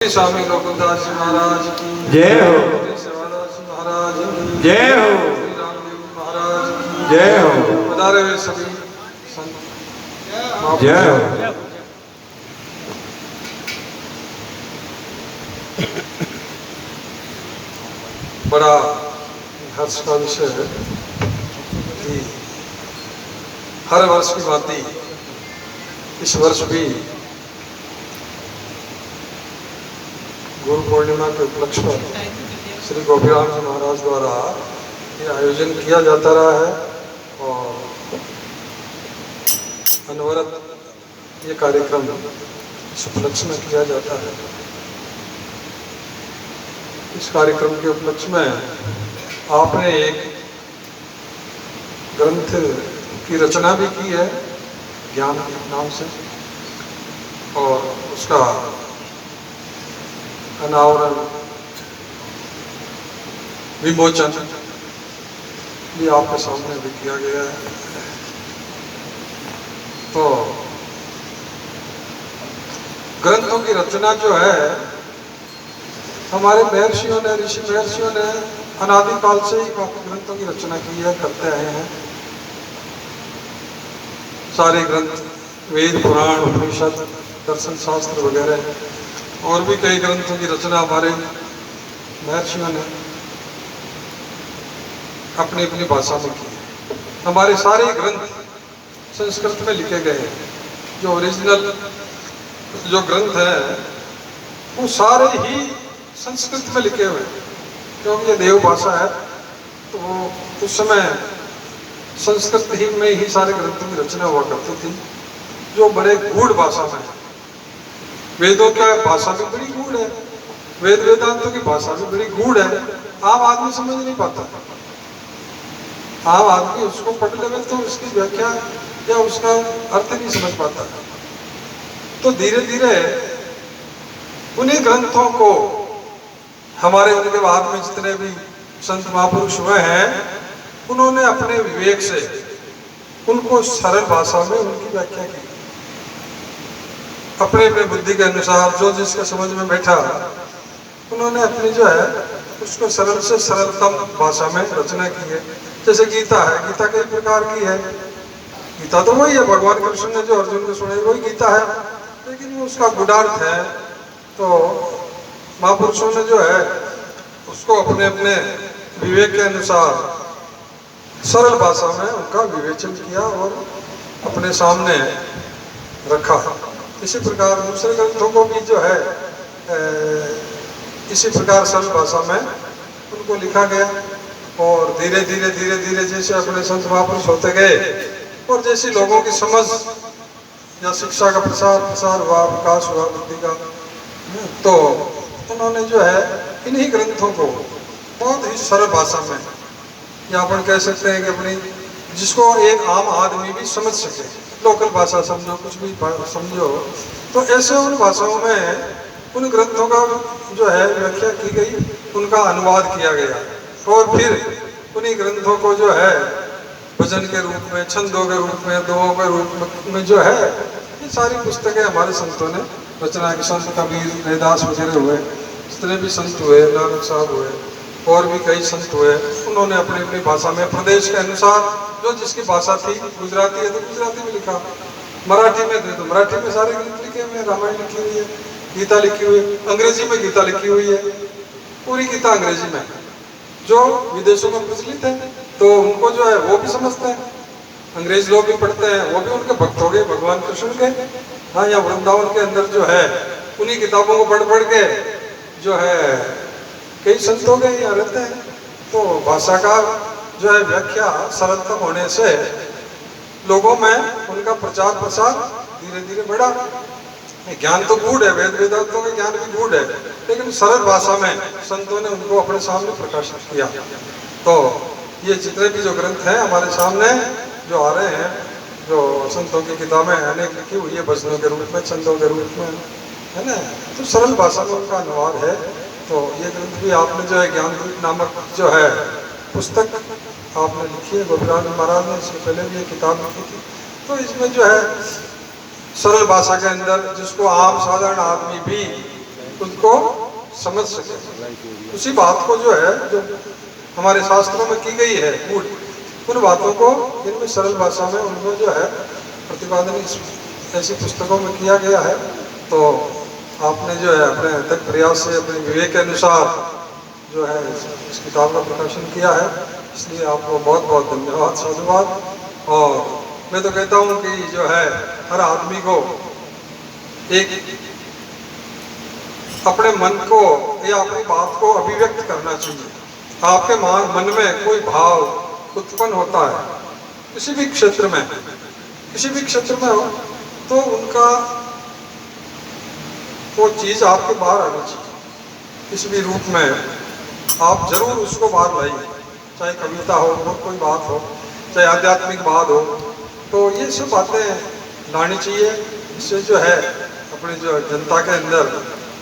स्वामी गोकुलदास जी महाराज की जय हो। सेवादास जी महाराज की जय हो। श्री रामदेव महाराज की जय हो। पधारे हुए सभी संत जय हो। बड़ा हर्ष का विषय है कि हर वर्ष की भांति इस वर्ष भी गुरु पूर्णिमा के उपलक्ष्य पर श्री गोपीराम जी महाराज द्वारा ये आयोजन किया जाता रहा है और अनवरत ये कार्यक्रम इस उपलक्ष्य में किया जाता है। इस कार्यक्रम के उपलक्ष्य में आपने एक ग्रंथ की रचना भी की है ज्ञान के नाम से और उसका अनावरण विमोचन भी आपके सामने भी किया गया है। तो ग्रंथों की रचना जो है हमारे महर्षियों ने ऋषि महर्षियों ने अनादिकाल से ही काफी ग्रंथों की रचना की है, करते आए हैं। सारे ग्रंथ वेद पुराण उपनिषद दर्शन शास्त्र वगैरह और भी कई ग्रंथों की रचना हमारे महर्षियों ने अपनी अपनी भाषा में की है। हमारे सारे ग्रंथ संस्कृत में लिखे गए हैं। जो ओरिजिनल जो ग्रंथ है वो सारे ही संस्कृत में लिखे हुए हैं, क्योंकि ये देव भाषा है। तो उस समय संस्कृत ही में ही सारे ग्रंथों की रचना हुआ करती थी, जो बड़े गूढ़ भाषा में है। वेदों की भाषा भी बड़ी गूढ़ है, वेद वेदांतों की भाषा भी बड़ी गूढ़ है। आम आदमी समझ नहीं पाता। आम आदमी उसको पढ़ लेवे तो उसकी व्याख्या या उसका अर्थ नहीं समझ पाता। तो धीरे धीरे उन्हीं ग्रंथों को हमारे उनके बाद में जितने भी संत महापुरुष हुए हैं उन्होंने अपने विवेक से उनको सरल भाषा में उनकी व्याख्या की। अपने अपने बुद्धि के अनुसार जो जिसका समझ में बैठा उन्होंने अपनी जो है उसको सरल से सरलतम भाषा में रचना की है। जैसे गीता है, गीता कई प्रकार की है। गीता तो वही है, भगवान कृष्ण ने जो अर्जुन को सुनाई वही गीता है, लेकिन वो उसका गुणार्थ है। तो महापुरुषों ने जो है उसको अपने अपने विवेक के अनुसार सरल भाषा में उनका विवेचन किया और अपने सामने रखा। इसी प्रकार दूसरे ग्रंथों को भी जो है इसी प्रकार सरल भाषा में उनको लिखा गया और धीरे धीरे धीरे धीरे जैसे अपने संत महापुरुष होते गए और जैसे लोगों की समझ या शिक्षा का प्रसार हुआ, विकास हुआ बुद्धि का, तो उन्होंने जो है इन्हीं ग्रंथों को बहुत ही सरल भाषा में या अपन कह सकते हैं कि अपनी जिसको एक आम आदमी भी समझ सके, लोकल भाषा समझो, कुछ भी समझो, तो ऐसे उन भाषाओं में उन ग्रंथों का जो है व्याख्या की गई, उनका अनुवाद किया गया और फिर उन्हीं ग्रंथों को जो है भजन के रूप में, छंदों के रूप में, दोहों के रूप में जो है ये सारी पुस्तकें हमारे संतों ने रचना की। संत कबीर, रैदास वगैरह हुए, जितने भी संत हुए, नानक साहब हुए और भी कई संत हुए, उन्होंने अपनी अपनी भाषा में प्रदेश के अनुसार जो जिसकी भाषा थी, गुजराती है तो गुजराती में लिखा, मराठी में थे तो मराठी में सारे ग्रंथ लिखे हुए हैं। रामायण लिखी हुई है, गीता लिखी हुई है, अंग्रेजी में गीता लिखी हुई है, पूरी गीता अंग्रेजी में। जो विदेशों में प्रचलित है तो उनको जो है वो भी समझते हैं, अंग्रेज लोग भी पढ़ते हैं, वो भी उनके भक्त हो गए भगवान कृष्ण के। हाँ, या वृंदावन के अंदर जो है उन्हीं किताबों को पढ़ पढ़ के जो है कई संत हो गए यहाँ रहते हैं। तो भाषा का जो है व्याख्या सरलतम होने से लोगों में उनका प्रचार प्रसार धीरे धीरे बढ़ा। ज्ञान तो गूढ़ है, वेद वेदांतों का ज्ञान भी गूढ़ है, लेकिन सरल भाषा में संतों ने उनको अपने सामने प्रकाशित किया। तो ये जितने भी जो ग्रंथ हैं हमारे सामने जो आ रहे हैं, जो संतों की किताबें अनेक लिखी हुई है भजनों के रूप में, छंदों के रूप में, है ना, तो सरल भाषा में उनका अनुवाद है। तो ये ग्रंथ भी आपने जो है ज्ञानदीप नामक जो है पुस्तक आपने लिखी है, गोपीराम महाराज ने इससे पहले भी ये किताब लिखी थी। तो इसमें जो है सरल भाषा के अंदर जिसको आम साधारण आदमी भी उसको समझ सके। उसी बात को जो है, जो हमारे शास्त्रों में की गई है मूल, उन बातों को इनमें सरल भाषा में उनको जो है प्रतिपादन ऐसी पुस्तकों में किया गया है। तो आपने जो है अपने तक प्रयास से अपने विवेक के अनुसार जो है इस किताब का प्रकाशन किया है, इसलिए आपको बहुत बहुत धन्यवाद, साधुवाद। और मैं तो कहता हूँ कि जो है हर आदमी को एक अपने मन को या अपनी बात को अभिव्यक्त करना चाहिए। आपके मन में कोई भाव उत्पन्न होता है किसी भी क्षेत्र में, किसी भी क्षेत्र में हो, तो उनका वो चीज आपके बाहर आनी चाहिए। किसी भी रूप में आप जरूर उसको बाहर लाइए, चाहे कविता हो और कोई बात हो, चाहे आध्यात्मिक बात हो, तो ये सब बातें लानी चाहिए। इससे जो है अपने जो जनता के अंदर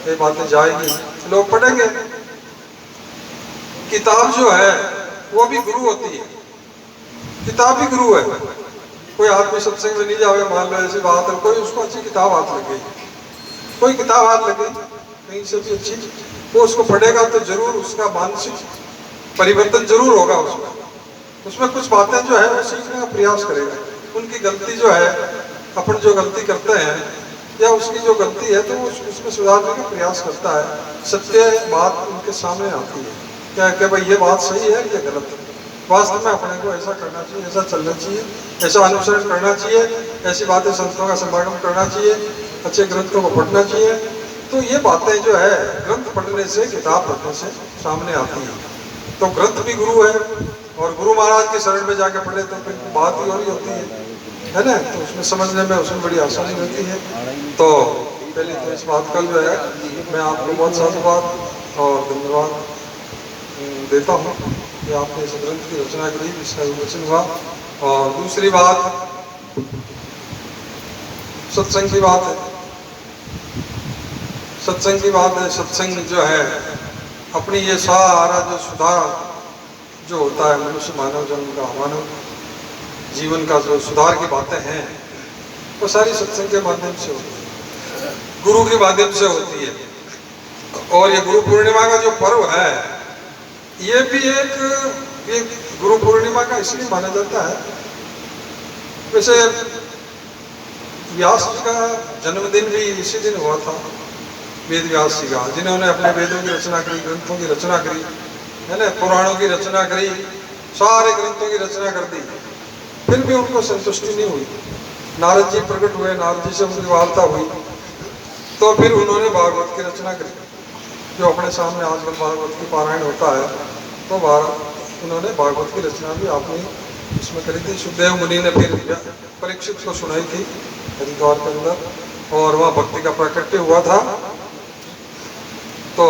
ये बातें जाएगी, लोग पढ़ेंगे। किताब जो है वो भी गुरु होती है, किताब भी गुरु है। कोई आदमी सत्संग में नहीं जावे, मान लो ऐसी बात है, कोई उसको अच्छी किताब हाथ लगे, कोई किताब हाथ लगे कहीं से भी अच्छी, वो उसको पढ़ेगा तो जरूर उसका मानसिक परिवर्तन जरूर होगा। उसमें कुछ बातें जो है वो सीखने का प्रयास करेगा। उनकी गलती जो है, अपन जो गलती करते हैं या उसकी जो गलती है, तो वो उसमें सुधारने का प्रयास करता है। सत्य बात उनके सामने आती है क्या कि भाई ये बात सही है, ये गलत है। वास्तव में अपने को ऐसा करना चाहिए, ऐसा चलना चाहिए, ऐसा अनुसरण करना चाहिए, ऐसी बातें संतों का समागम करना चाहिए, अच्छे ग्रंथों को पढ़ना चाहिए। तो ये बातें जो है ग्रंथ पढ़ने से, किताब पढ़ने से सामने आती हैं। तो ग्रंथ भी गुरु है, और गुरु महाराज के शरण में जाके पढ़े तो फिर बात ही और ही होती है ना। तो उसमें समझने में उसमें बड़ी आसानी होती है। तो पहले तो इस बात का जो है मैं आपको बहुत साधुवाद और धन्यवाद देता हूँ कि आपने इस ग्रंथ की रचना करी, इसका विमोचन हुआ। और दूसरी बात सत्संग की बात है, सत्संग की बात है। सत्संग जो है अपनी ये सारा जो सुधार जो होता है मनुष्य मानव जन्म का, मानव जीवन का जो सुधार की बातें हैं, वो सारी सत्संग के माध्यम से होती है, गुरु के माध्यम से होती है। और ये गुरु पूर्णिमा का जो पर्व है, ये भी एक गुरु पूर्णिमा का इसलिए माना जाता है, वैसे व्यास जी का जन्मदिन भी इसी दिन हुआ था, वेद व्यास जी का, जिन्होंने अपने वेदों की रचना करी, ग्रंथों की रचना करी, है ना, पुराणों की रचना करी, सारे ग्रंथों की रचना कर दी। फिर भी उनको संतुष्टि नहीं हुई। नारद जी प्रकट हुए, नारद जी से उनकी वार्ता हुई, तो फिर उन्होंने भागवत की रचना करी, जो अपने सामने आजकल भागवत की पारायण होता है। तो उन्होंने भागवत की रचना भी आपने इसमें करी थी। सुखदेव मुनि ने फिर परीक्षित को सुनाई थी हरिद्वार के अंदर, और वह भक्ति का प्राकट्य हुआ था। तो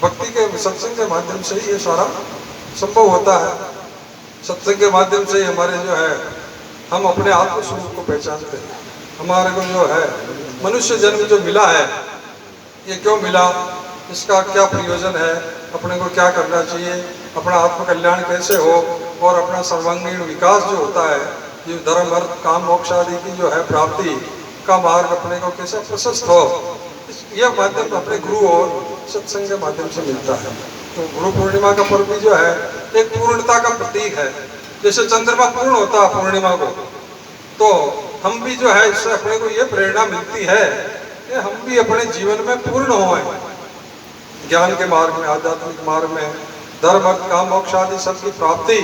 भक्ति के सत्संग के माध्यम से ही ये सारा संभव होता है। सत्संग के माध्यम से ही हमारे जो है हम अपने आत्म स्वरूप को पहचानते हैं। हमारे को जो है मनुष्य जन्म जो मिला है, ये क्यों मिला, इसका क्या प्रयोजन है, अपने को क्या करना चाहिए, अपना आत्म कल्याण कैसे हो, और अपना सर्वांगीण विकास जो होता है, ये धर्म अर्थ काम मोक्ष आदि की जो है प्राप्ति का मार्ग अपने को कैसे प्रशस्त हो, यह माध्यम अपने गुरु और सत्संग के माध्यम से मिलता है। तो गुरु पूर्णिमा का पर्व भी जो है एक पूर्णता का प्रतीक है। जैसे चंद्रमा पूर्ण होता है पूर्णिमा को, तो हम भी जो है इससे अपने को ये प्रेरणा मिलती है कि हम भी अपने जीवन में पूर्ण हों, ज्ञान के मार्ग में, आध्यात्मिक मार्ग में, धर्म अर्थ काम मोक्ष आदि सबकी प्राप्ति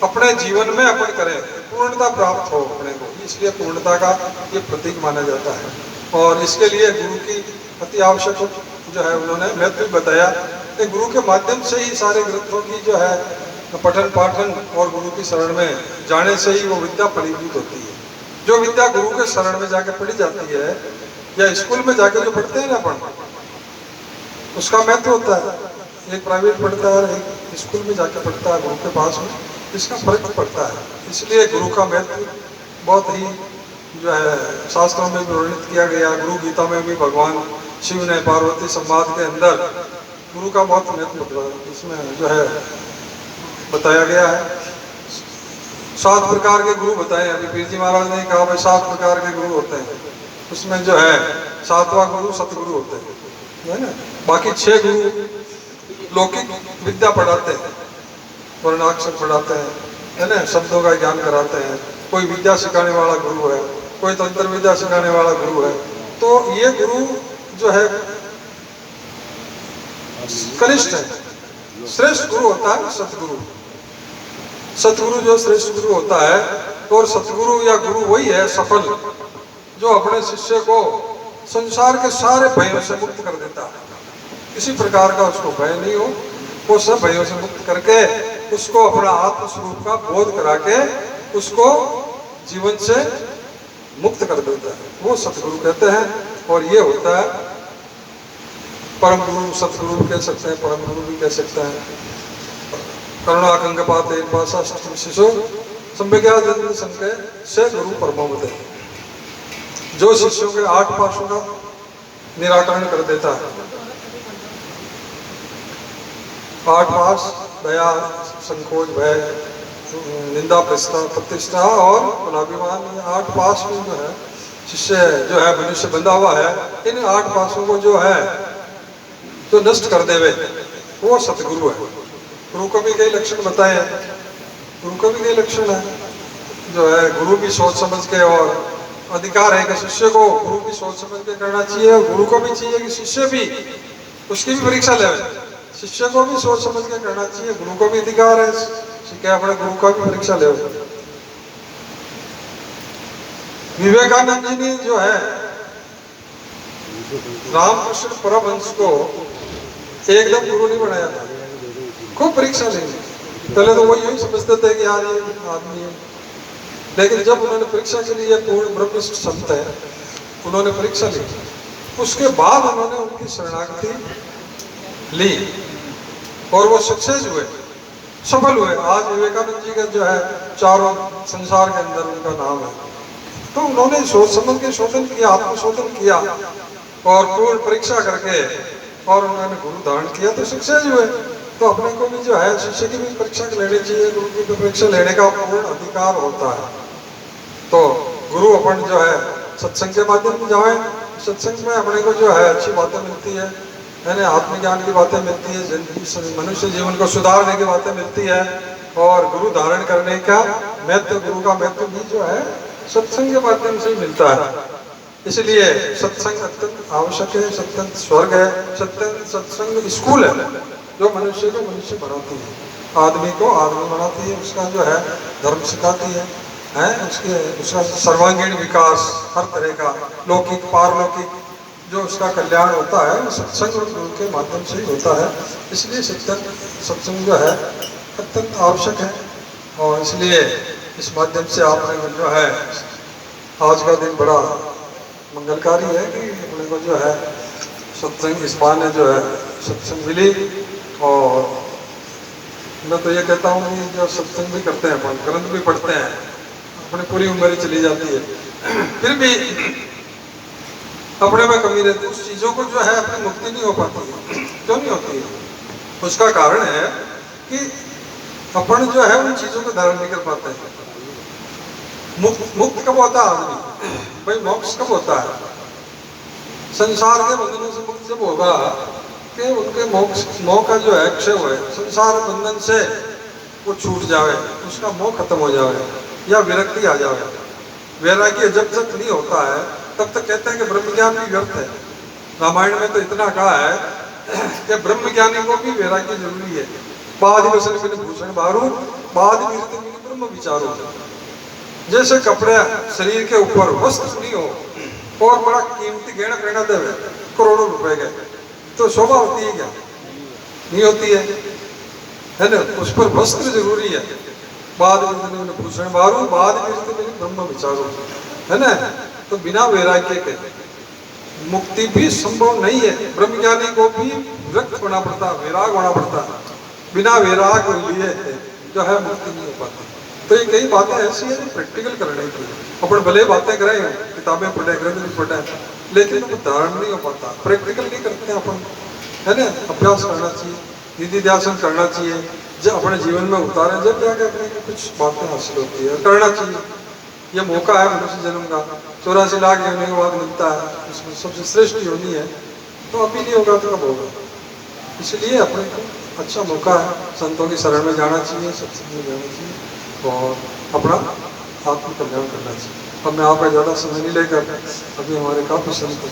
अपने जीवन में अपन करें, पूर्णता प्राप्त हो अपने को। इसलिए पूर्णता का ये प्रतीक माना जाता है। और इसके लिए गुरु की अति आवश्यक जो है उन्होंने महत्व बताया कि गुरु के माध्यम से ही सारे ग्रंथों की जो है पठन पाठन और गुरु की शरण में जाने से ही वो विद्या फलीभूत होती है। जो विद्या गुरु के शरण में जाके पढ़ी जाती है या स्कूल में जाके जो पढ़ते हैं ना अपन, उसका महत्व होता है। एक प्राइवेट पढ़ता है, एक स्कूल में जाके पढ़ता है गुरु के पास में, इसका फर्क पड़ता है। इसलिए गुरु का महत्व बहुत ही जो है शास्त्रों में भी वर्णित किया गया। गुरु गीता में भी भगवान शिव ने पार्वती संवाद के अंदर गुरु का बहुत महत्व इसमें जो है बताया गया है। 7 प्रकार के गुरु बताए। अभी पीर जी महाराज ने कहा भाई 7 प्रकार के गुरु होते हैं, उसमें जो है 7वां गुरु सतगुरु होते हैं। है ना। बाकी 6 गुरु लौकिक विद्या पढ़ाते हैं, वर्णाक्षर पढ़ाते हैं, है ना, शब्दों का ज्ञान कराते हैं। कोई विद्या सिखाने वाला गुरु है, कोई तंत्र विद्या सिखाने वाला गुरु है। तो ये गुरु जो है कनिष्ठ है। श्रेष्ठ गुरु होता है सतगुरु। सतगुरु जो श्रेष्ठ गुरु होता है, और सतगुरु या गुरु वही है सफल, जो अपने शिष्य को संसार के सारे भयों से मुक्त कर देता है। किसी प्रकार का उसको भय नहीं हो, वो सब भयों से मुक्त करके उसको अपना आत्म स्वरूप का बोध करा के उसको जीवन से मुक्त कर देता है, वो सतगुरु कहते हैं। और ये होता है परम गुरु, सतगुरु भी कह सकते हैं, परम गुरु भी कह सकते हैं। करुणाकंकपाते पाशाष्टम शिशो संविज्ञा जन्म संके से गुरु परमोमते, जो शिष्यों के 8 पाशों का निराकरण कर देता है। 8 पाश, दया, संकोच, भय, निंदा, प्रतिष्ठा और गुणाभिमान, 8 पाश में जो है शिष्य जो है मनुष्य बंधा हुआ है, इन 8 पाशों को जो है जो नष्ट कर देवे, वो सतगुरु है। गुरु को भी कई लक्षण बताए हैं, गुरु को भी कई लक्षण है जो है। गुरु भी सोच समझ के, और अधिकार है कि शिष्य को गुरु भी सोच समझ के करना चाहिए, और गुरु को भी चाहिए कि शिष्य भी उसकी भी परीक्षा ले। शिष्य को भी सोच समझ के करना चाहिए, गुरु को भी अधिकार है कि अपने गुरु का भी परीक्षा ले। विवेकानंद जी ने जो है रामकृष्ण परमहंस को एकदम गुरु नहीं बनाया था, खूब परीक्षा लेंगे। पहले तो वो यही समझते थे कि यार ये आदमी है, लेकिन जब उन्होंने परीक्षा के लिए पूर्ण ब्रह्मनिष्ठ संत है, उन्होंने परीक्षा ली, उसके बाद उन्होंने उनकी शरणागति ली और वो सक्सेस हुए, सफल हुए। आज विवेकानंद जी का जो है चारों संसार के अंदर उनका नाम है। तो उन्होंने सोच समझ के शोधन किया, आत्मशोधन किया और पूर्ण परीक्षा करके और उन्होंने गुरु धारण किया तो सक्सेस हुए। तो अपने को भी जो है शिष्य की भी परीक्षा लेनी चाहिए, गुरु की भी परीक्षा लेने का पूर्ण अधिकार होता है। तो गुरु अपन जो है सत्संग के माध्यम से जाए, सत्संग में अपने को जो है अच्छी बातें मिलती है ना, आत्मज्ञान की बातें मिलती है, मनुष्य जीवन को सुधारने की बातें मिलती है, और गुरु धारण करने का महत्व, गुरु का महत्व भी जो है सत्संग के माध्यम से ही मिलता है। इसलिए सत्संग अत्यंत आवश्यक है, सत्संग स्वर्ग है, सत्संग स्कूल है जो मनुष्य को मनुष्य बनाती है, आदमी को आदमी बनाती है, उसका जो है धर्म सिखाती है, उसका सर्वांगीण विकास हर तरह का लौकिक पारलौकिक जो उसका कल्याण होता है वो सत्संग और गुरु के माध्यम से ही होता है। इसलिए सत्संग जो है अत्यंत आवश्यक है। और इसलिए इस माध्यम से आपने जो है आज का दिन बड़ा मंगलकारी है कि अपने को जो है सत्संग इस बहाने जो है सत्संग मिली। और मैं तो ये कहता हूँ कि जो सत्संग भी करते हैं, अपन ग्रंथ भी पढ़ते हैं, अपनी पूरी उम्र ही चली जाती है, फिर भी अपने में कमी रहती है, उस चीज़ों को जो है अपनी मुक्ति नहीं हो पाती है। क्यों नहीं होती है? उसका कारण है कि अपन जो है उन चीज़ों को धारण नहीं कर पाते हैं। मुक्त कब होता है आदमी? भाई मोक्ष कब होता है? संसार के बंधनों से मुक्त जब होगा कि उनके मोह का जो है क्षय हुए, संसार बंधन से वो छूट जाए, उसका मोह खत्म हो जाए या विरक्ति आ जाए। वैराग्य जब तक नहीं होता है तब तक कहते हैं कि ब्रह्म ज्ञान भी व्यर्थ है। रामायण में तो इतना कहा है कि ब्रह्म ज्ञानी को भी वैराग्य जरूरी है। बाद वसन बिन भूषण बारू, बाद ब्रह्म विचारो। जैसे कपड़े शरीर के ऊपर वस्त्र नहीं हो और बड़ा कीमती गहना पहना देवे करोड़ों रुपए के, तो शोभा होती है क्या? नहीं होती है ना। उस पर वस्त्र जरूरी है। बाद भूषण बारू, बाद ब्रह्म विचारो, है ना। तो बिना वैराग्य के मुक्ति भी संभव नहीं है। ब्रह्मज्ञानी को भी विरक्त होना पड़ता, वैराग होना पड़ता। बिना वैराग लिए जो है मुक्ति नहीं हो पाती। तो ये कई बातें ऐसी है जो प्रैक्टिकल करने की। अपन भले बातें करें, किताबें पढ़े, ग्रंथ भी पढ़े, लेकिन वो धारण नहीं हो पाता, प्रैक्टिकल नहीं करते अपन, है ना। अभ्यास करना चाहिए, निधि ध्यान करना चाहिए, जब अपने जीवन में उतारे, जब जाके अपने कुछ बातें हासिल होती है। करना चाहिए, ये मौका है मनुष्य जन्म का, 84 लाख योनि के बाद मिलता है, उसमें सबसे श्रेष्ठ योनि है तो अभी नहीं होगा तो कब होगा। इसलिए अपने को अच्छा मौका है, संतों की शरण में जाना चाहिए, सत्संग में जाना चाहिए और अपना आत्मकल्याण करना चाहिए। अब मैं आपका ज़्यादा समय नहीं लेकर, अभी हमारे काफ़ी संत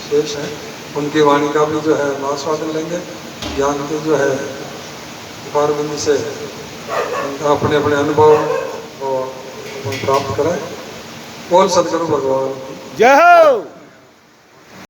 शेष हैं, उनकी वाणी का भी जो है आस्वादन लेंगे, ज्ञान के जो है पारविंद से उनका अपने अपने अनुभव और प्राप्त कराए। बोल सदगुरु भगवान की जय हो।